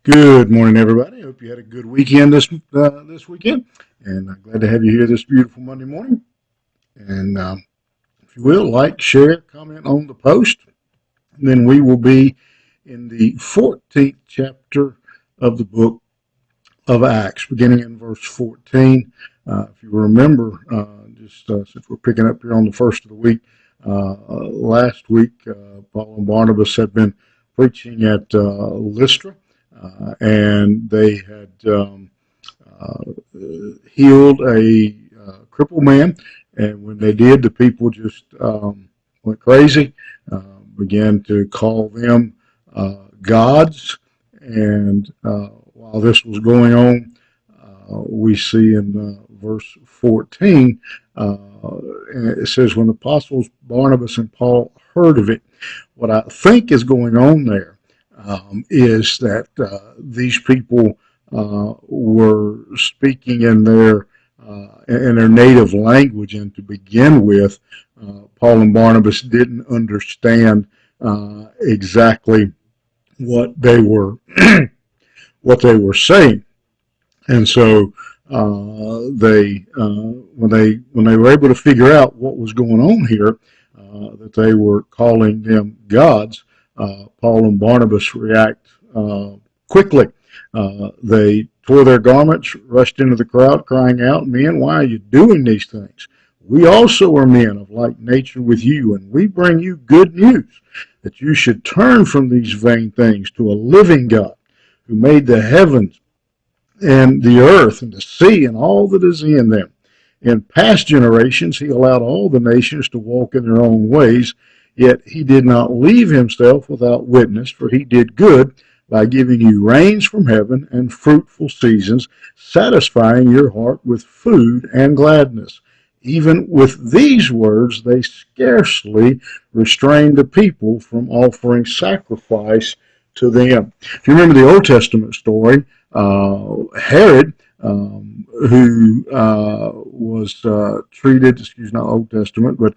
Good morning, everybody. Hope you had a good weekend this weekend, and I'm glad to have you here this beautiful Monday morning. And if you will, like, share, comment on the post, and then we will be in the 14th chapter of the book of Acts, beginning in verse 14. If you remember, just since we're picking up here on the first of the week, last week Paul and Barnabas had been preaching at Lystra, and they had uh, healed a crippled man. And when they did, the people just went crazy, began to call them gods. And while this was going on, we see in verse 14, it says, when the apostles Barnabas and Paul heard of it, what I think is going on there is that these people were speaking in their native language, and to begin with, Paul and Barnabas didn't understand exactly what they were what they were saying, and so when they were able to figure out what was going on here, that they were calling them gods, Paul and Barnabas react quickly. They tore their garments, rushed into the crowd, crying out, "Men, why are you doing these things? We also are men of like nature with you, and we bring you good news, that you should turn from these vain things to a living God, who made the heavens and the earth and the sea and all that is in them. In past generations, he allowed all the nations to walk in their own ways, yet he did not leave himself without witness, for he did good by giving you rains from heaven and fruitful seasons, satisfying your heart with food and gladness. Even with these words, they scarcely restrained the people from offering sacrifice to them." If you remember the Old Testament story, Herod, who was treated, excuse not Old Testament, but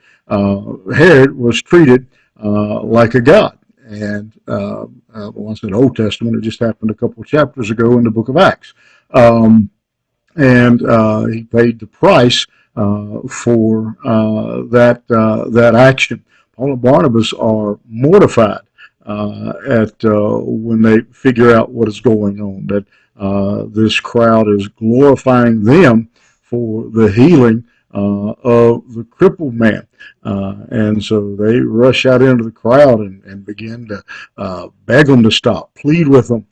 Herod was treated like a god. And when I said Old Testament, it just happened a couple of chapters ago in the book of Acts. And he paid the price for that action. Paul and Barnabas are mortified at when they figure out what is going on, that this crowd is glorifying them for the healing of the crippled man. And so they rush out into the crowd and begin to beg them to stop, plead with them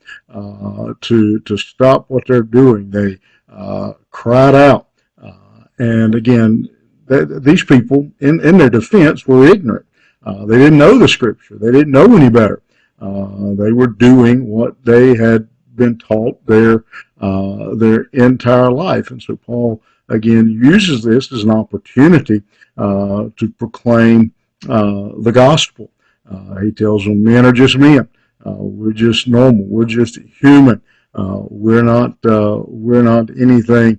to stop what they're doing. They cried out. And again, these people, in their defense, were ignorant. They didn't know the scripture. They didn't know any better. They were doing what they had been taught their entire life. And so Paul again uses this as an opportunity to proclaim the gospel. He tells them, "Men are just men. We're just normal. We're just human. We're not anything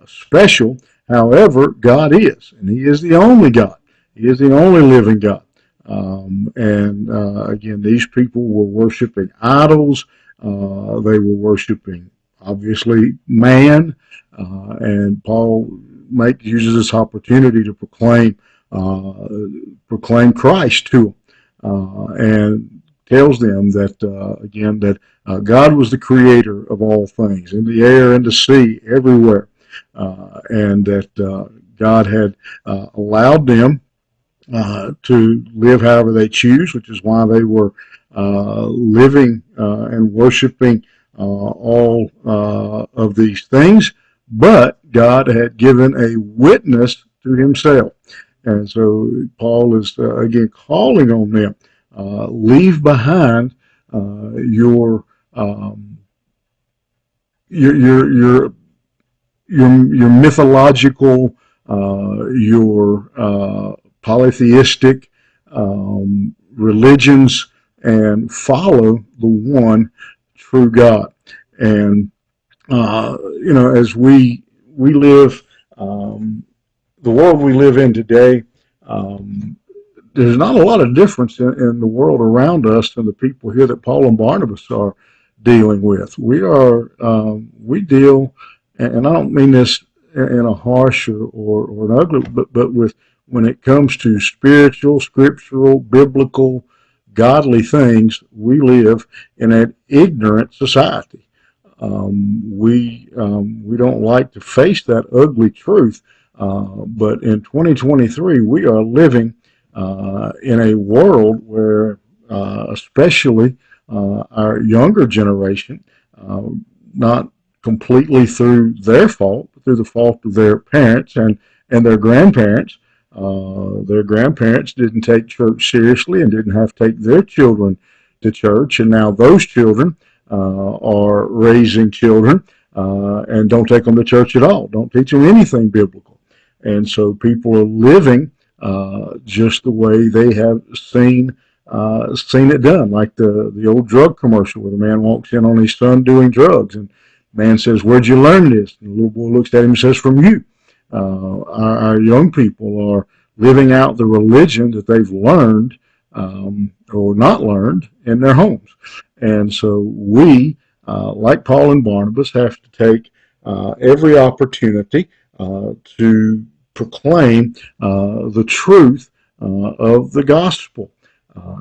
special. However, God is, and He is the only God. He is the only living God." And again, these people were worshiping idols. They were worshiping, obviously, man. And Paul uses this opportunity to proclaim Christ to them, and tells them that again that God was the creator of all things, in the air and the sea, everywhere, and that God had allowed them to live however they choose, which is why they were living and worshiping all of these things. But God had given a witness to Himself. And so Paul is again calling on them, leave behind your, your, your, your, your mythological, your polytheistic religions, and follow the one true God. And as we live, the world we live in today, there's not a lot of difference in the world around us and the people here that Paul and Barnabas are dealing with. We deal, and I don't mean this in a harsh or an ugly, but with when it comes to spiritual, scriptural, biblical, godly things, we live in an ignorant society. We don't like to face that ugly truth, but in 2023 we are living in a world where, especially our younger generation, uh, not completely through their fault, but through the fault of their parents and their grandparents. Their grandparents didn't take church seriously and didn't have to take their children to church, and now those children are raising children and don't take them to church at all, don't teach them anything biblical. And so people are living just the way they have seen it done, like the old drug commercial where the man walks in on his son doing drugs, and the man says, "Where'd you learn this?" And the little boy looks at him and says, "From you." Our young people are living out the religion that they've learned or not learned in their homes. And so we, like Paul and Barnabas, have to take every opportunity to proclaim the truth of the gospel.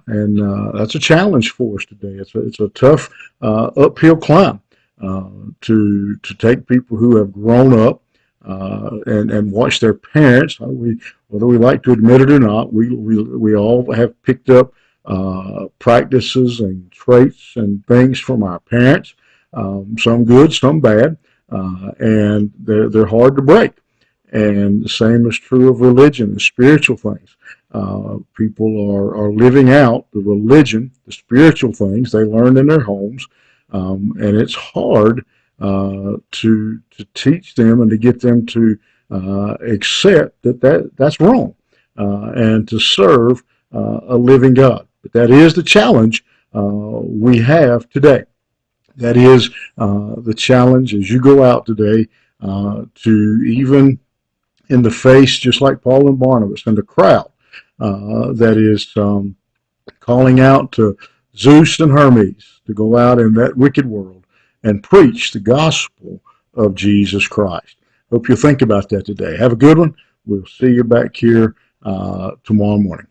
And that's a challenge for us today. It's a tough uphill climb to take people who have grown up and watch their parents. Whether we like to admit it or not, we all have picked up practices and traits and things from our parents, some good, some bad, and they're hard to break. And the same is true of religion and spiritual things. People are living out the religion, the spiritual things they learned in their homes, and it's hard to teach them and to get them to accept that's wrong and to serve a living God. But that is the challenge we have today. That is the challenge as you go out today to even in the face, just like Paul and Barnabas and the crowd that is calling out to Zeus and Hermes to go out in that wicked world and preach the gospel of Jesus Christ. Hope you'll think about that today. Have a good one. We'll see you back here tomorrow morning.